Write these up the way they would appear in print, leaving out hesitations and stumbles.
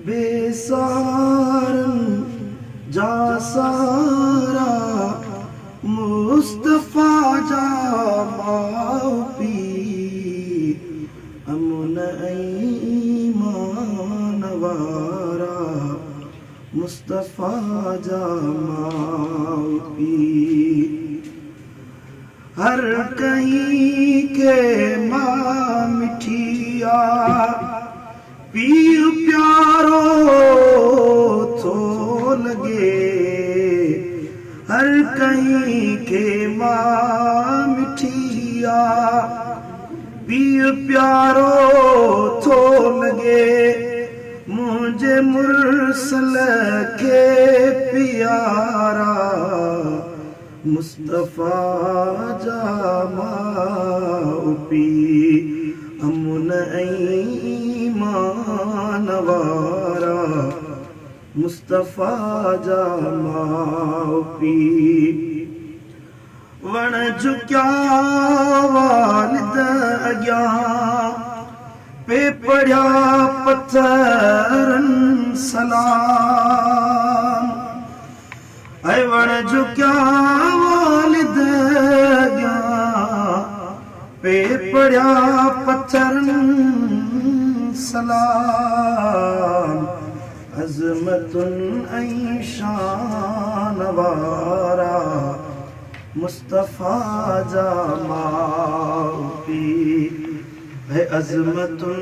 बेसारन जा सारा मुस्तफा जा माओ पी अमुन ईमान वारा मुस्तफा जा माओ पी हर कहीं के माँ मिठिया पीर प्यारो थो लगे हर कहीं के माँ मिठिया पीर प्यारो थो लगे मुझे मुरसल के प्यारा मुस्तफा जामाओ पी अमुन ईमान वारा मुस्तफा जामाओ पी वण झुक्या वालिद अग्या पे पढ़िया पत्थरन सलाम ऐ वण झुक्या वालिद अग्या पे पढ़िया पत्थरन सलाम अज़मतुन ऐं शान वारा मुस्तफा जा माओ पी है अज़मतुन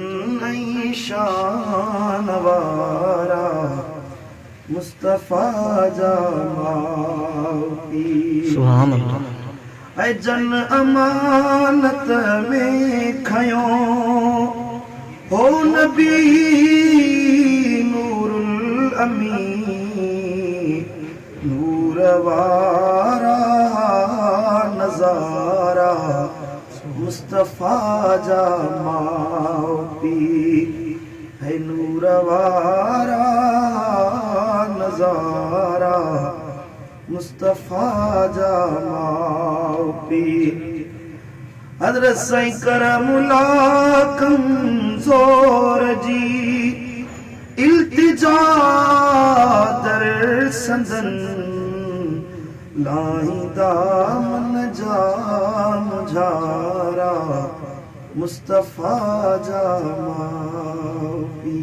ऐं शान वारा मुस्तफा जा माओ पी सुभान अल्लाह ऐ जन अमानत में खयो हो नबी नूरुल अमी नूर वारा नजारा मुस्तफा जा माओ पी है नूर वारा नजारा मुस्तफा जा माओ पी हज़रत साईं करमुल्ला कमज़ोर जी इल्तिजा दर संदन लाहींदा मन जा मुझारा मुस्तफा जा माओ पी।